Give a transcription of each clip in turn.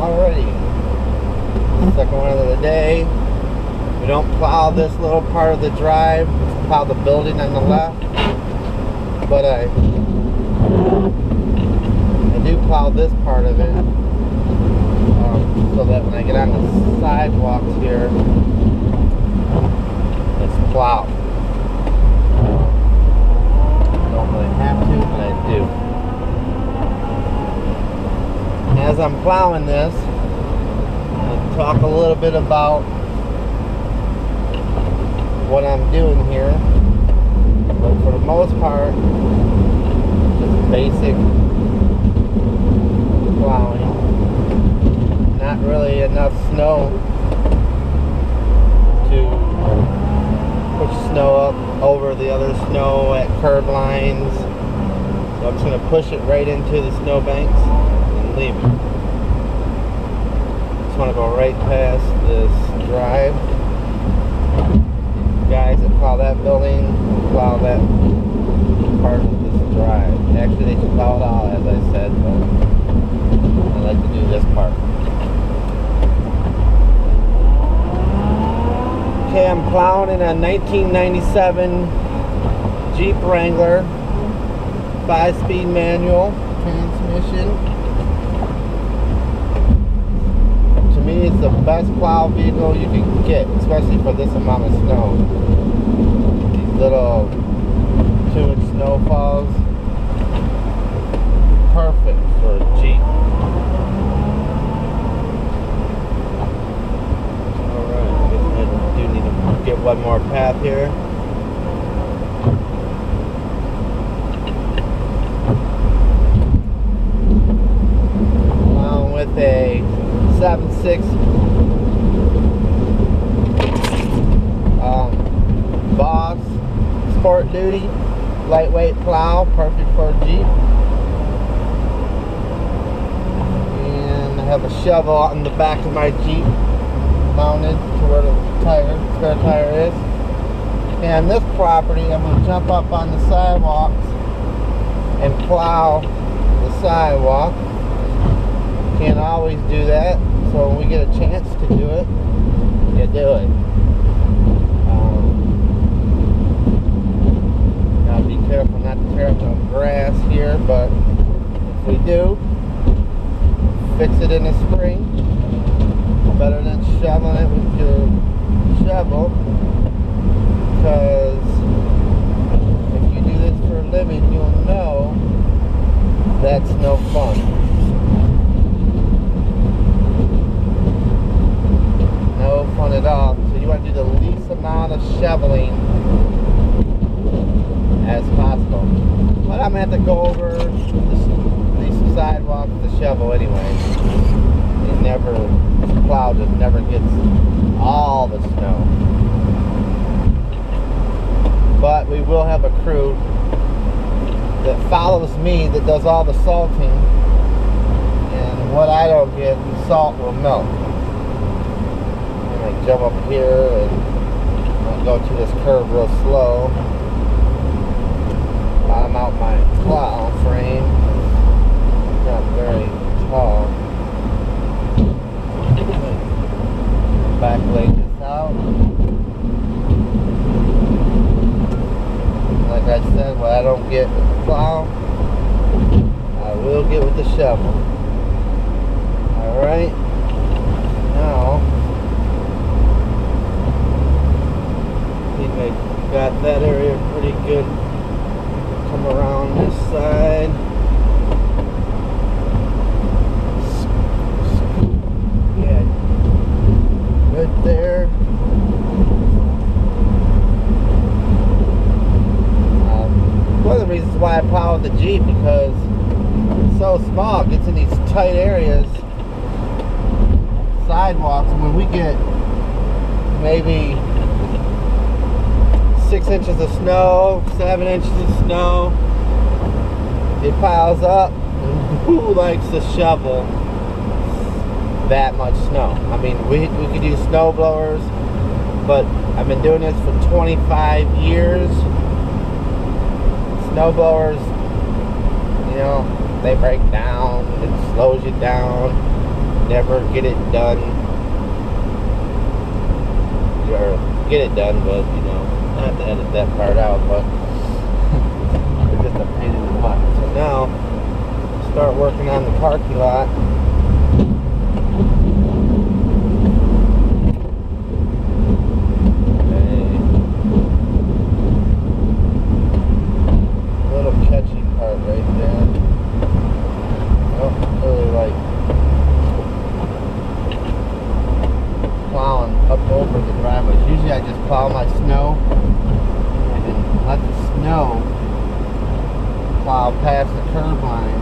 already. Second one of the day. We don't plow this little part of the drive. We plow the building on the left. But I do plow this part of it. So that when I get on the sidewalks here, it's plowed. Don't really have to, but I do. As I'm plowing this, I'll talk a little bit about what I'm doing here. But for the most part, just basic plowing. Not really enough snow to push snow up over the other snow at curb lines. So I'm just going to push it right into the snow banks and leave it. Just want to go right past this drive. Guys that plow that building plow that part of this drive. Actually, they should plow it all, as I said, but I like to do this part. Okay, I'm plowing in a 1997 Jeep Wrangler 5-speed manual transmission. To me, it's the best plow vehicle you can get, especially for this amount of snow. These little 2-inch snowfalls, perfect for a Jeep. Get one more path here. Along with a 7.6 Boss Sport Duty lightweight plow, perfect for a Jeep. And I have a shovel on the back of my Jeep, mounted to where the spare tire is. And this property, I'm going to jump up on the sidewalks and plow the sidewalk. Can't always do that, so when we get a chance to do it, you do it. Gotta be careful not to tear up no grass here, but if we do, fix it in the spring. Better than shoveling it with your shovel, because if you do this for a living, you'll know that's no fun. No fun at all. So you want to do the least amount of shoveling as possible. But I'm going to have to go over these sidewalks with the shovel anyway. It never plowed, it never gets all the snow. But we will have a crew that follows me that does all the salting, and what I don't get, the salt will melt. I'm going to jump up here and I'll go to this curve real slow. Bottom out my plow frame. It's not very tall. Back leg this out. Like I said, what I don't get with the plow, I will get with the shovel. Alright. Now, I think I got that area pretty good. Come around this side. Good there. One of the reasons why I plow with the Jeep, because it's so small, it gets in these tight areas, sidewalks, and when we get maybe 6 inches of snow, 7 inches of snow, it piles up, and who likes to shovel that much snow? I mean, we could use snow blowers, but I've been doing this for 25 years. Snow blowers, you know, they break down, it slows you down, never get it done. Or get it done, but you know, I have to edit that part out, but it's just a pain in the butt. So now, start working on the parking lot. I just plow my snow and then let the snow plow past the curb line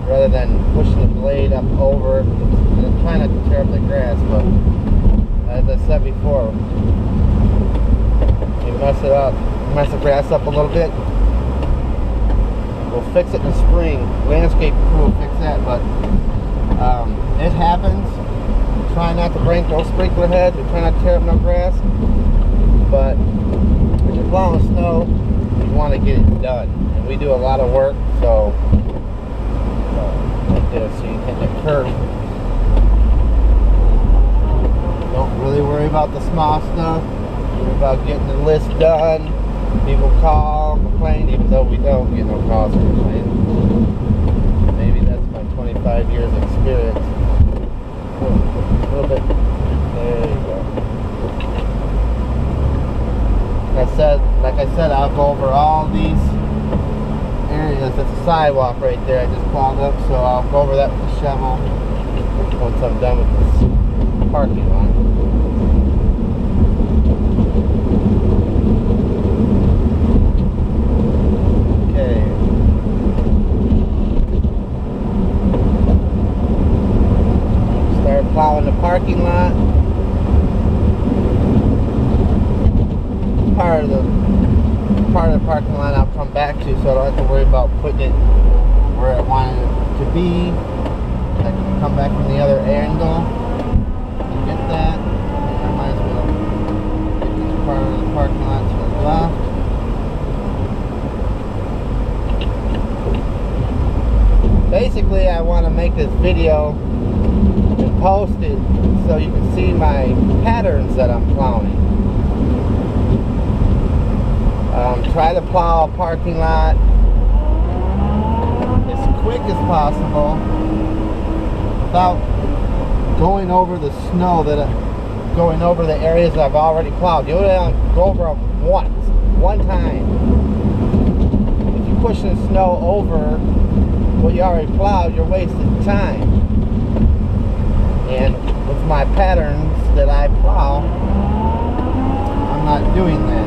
rather than pushing the blade up over and I'm trying not to tear up the grass, but as I said before, you mess the grass up a little bit, we'll fix it in the spring. Landscape crew will fix that, but it happens. Try not to break those sprinkler heads. We try not to tear up no grass. But when you're plowing snow, you want to get it done. And we do a lot of work, so right there, so you hit the curb. Don't really worry about the small stuff. Worry about getting the list done. People call, complain, even though we don't get no calls or complain. Maybe that's my 25 years experience. A little bit. There you go. Like I said, I'll go over all these areas. That's a sidewalk right there I just plowed up, so I'll go over that with the shovel once I'm done with this parking lot. Plowing the parking lot. Part of the parking lot I'll come back to, so I don't have to worry about putting it where I want it to be. I can come back from the other angle and get that. I might as well get this part of the parking lot to the left. Basically, I want to make this video post it so you can see my patterns that I'm plowing. Try to plow a parking lot as quick as possible without going over the snow going over the areas I've already plowed. You only go over them one time. If you're pushing snow over what you already plowed, you're wasting time. And with my patterns that I plow, I'm not doing that.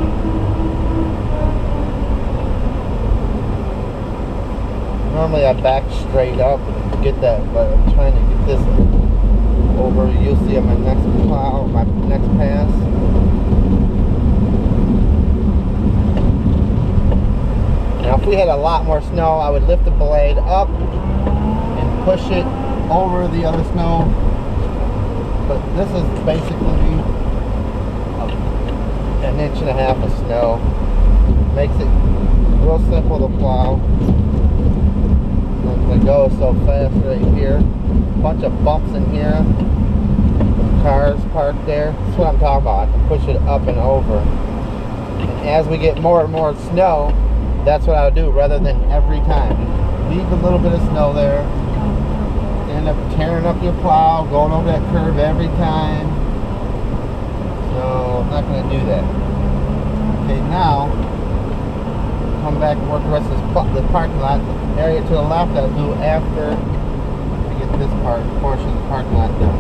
Normally I back straight up and get that, but I'm trying to get this over. You'll see on my next plow, my next pass. Now if we had a lot more snow, I would lift the blade up and push it over the other snow. But this is basically an inch and a half of snow. Makes it real simple to plow. It goes so fast right here. Bunch of bumps in here. Cars parked there. That's what I'm talking about. I can push it up and over. And as we get more and more snow, that's what I'll do rather than every time. Leave a little bit of snow there. End up tearing up your plow, going over that curve every time. So I'm not going to do that. Okay, now come back and work the rest of this parking lot. The area to the left I'll do after I get this portion of the parking lot done.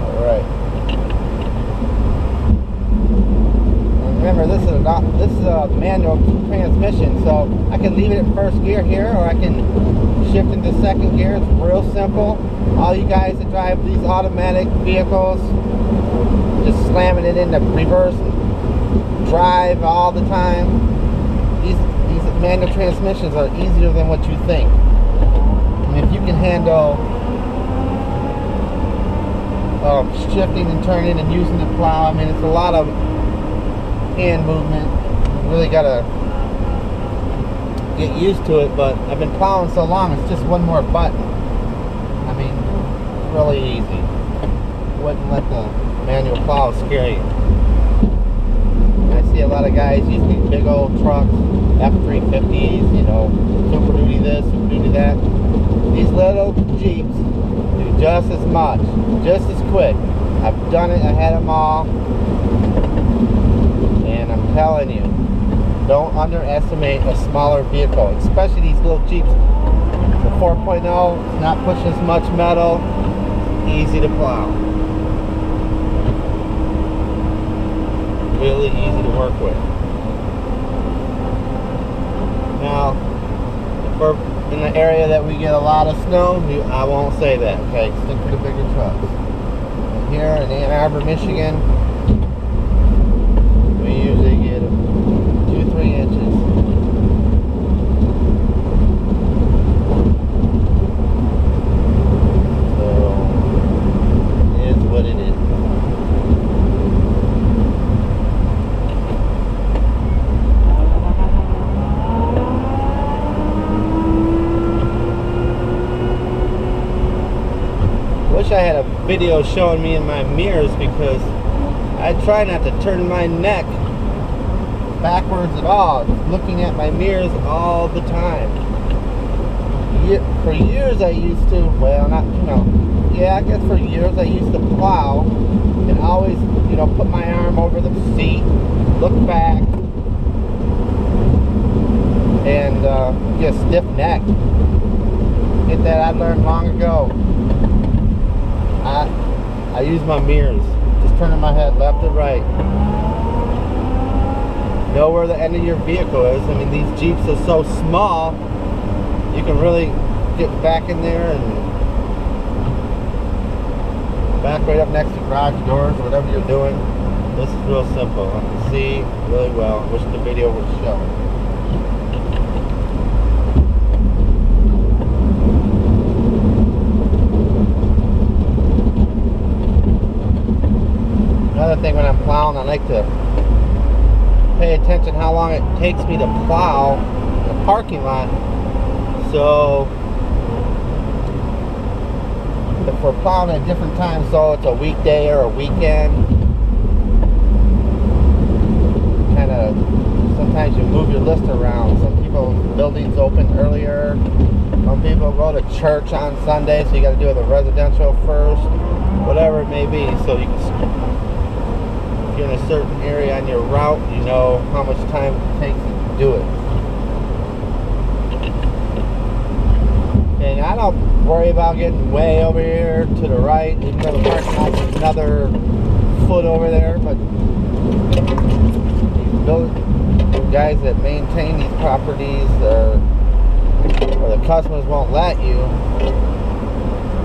Alright. Remember, this is a manual transmission, so I can leave it in first gear here, or I can shift into second gear. It's real simple. All you guys that drive these automatic vehicles, just slamming it into reverse and drive all the time. These manual transmissions are easier than what you think. I mean, if you can handle shifting and turning and using the plow, I mean, it's a lot of hand movement. You really gotta get used to it, but I've been plowing so long, it's just one more button. really easy. Wouldn't let the manual plow scare you. I see a lot of guys using these big old trucks, F350s, you know, Super Duty this, Super Duty that. These little Jeeps do just as much, just as quick. I've done it, I had them all, and I'm telling you, don't underestimate a smaller vehicle, especially these little Jeeps. The 4.0, it's not pushing as much metal, easy to plow. Really easy to work with. Now, if we're in the area that we get a lot of snow, I won't say that, okay? Stick to the bigger trucks. And here in Ann Arbor, Michigan, we usually get 2-3 inches. So, it is what it is. Wish I had a video showing me in my mirrors, because I try not to turn my neck backwards at all, looking at my mirrors all the time. For years I used to, well, not, you know, yeah, I guess for years I used to plow and always, you know, put my arm over the seat, look back, and get a stiff neck. Get that I learned long ago. I use my mirrors, just turning my head left or right. Know where the end of your vehicle is. I mean, these Jeeps are so small, you can really get back in there and back right up next to garage doors, whatever you're doing. This is real simple. I can see really well. I wish the video would show. Another thing, when I'm plowing, I like to pay attention how long it takes me to plow in a parking lot. So if we're plowing at different times, so it's a weekday or a weekend, kind of sometimes you move your list around. Some people, buildings open earlier. Some people go to church on Sunday, so you got to do the residential first, whatever it may be. So you can, if you're in a certain area on your route, you know how much time it takes to do it. And I don't worry about getting way over here to the right, even though the parking lot is another foot over there. But these guys that maintain these properties, or the customers won't let you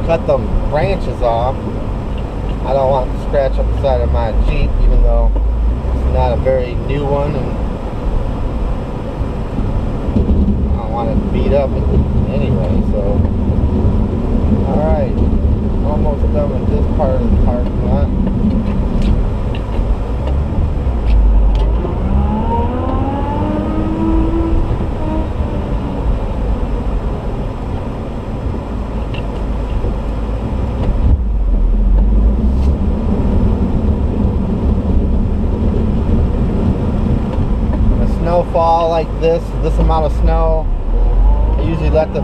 cut them branches off. I don't want to scratch up the side of my Jeep, even though it's not a very new one, and I don't want it beat up anyway. So, alright, almost done with this part of the parking lot. Snowfall like this amount of snow, I usually let the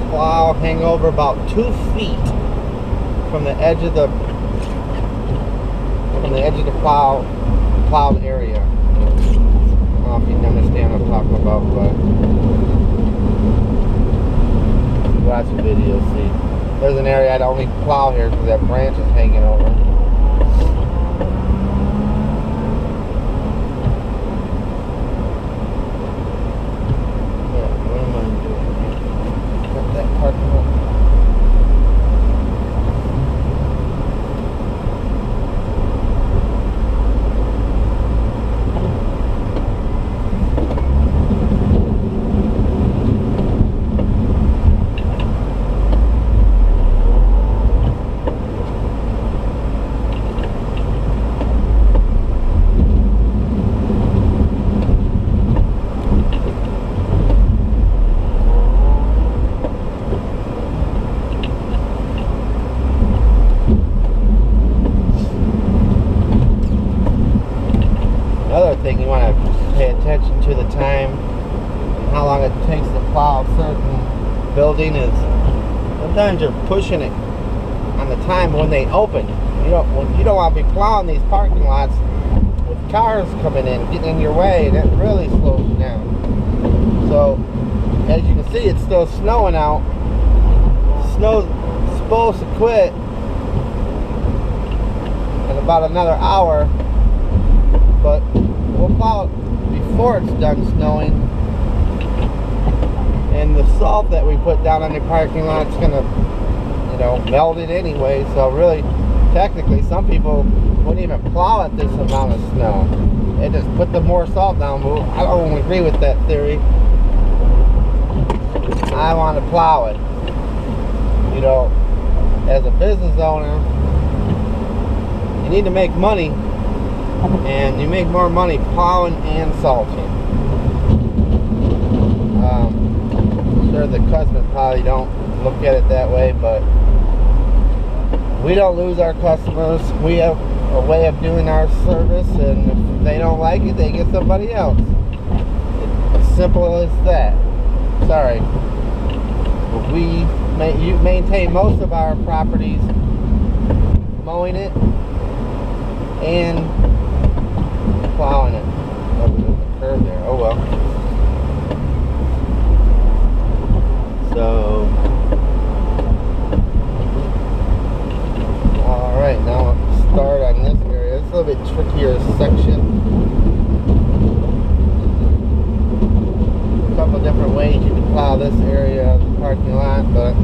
plow hang over about 2 feet from the edge of the plowed area. I don't know if you understand what I'm talking about, but watch the video, see. There's an area I'd only plow here because that branch is hanging over. how long it takes to plow a certain building is sometimes you're pushing it on the time when they open. You don't want to be plowing these parking lots with cars coming in, getting in your way, and it really slows you down. So, as you can see, it's still snowing out. Snow's supposed to quit in about another hour, but we'll plow it before it's done snowing. And the salt that we put down on the parking lot's gonna, melt it anyway. So really, technically, some people wouldn't even plow at this amount of snow. They just put the more salt down. But I don't agree with that theory. I want to plow it. As a business owner, you need to make money, and you make more money plowing and salting. I'm sure the customers probably don't look at it that way, but we don't lose our customers. We have a way of doing our service, and if they don't like it, they get somebody else. It's simple as that. Sorry. You maintain most of our properties mowing it and plowing it. Oh, there's a curve there. Oh well. So, alright, now let's start on this area. It's a little bit trickier section. A couple different ways you can plow this area of the parking lot, but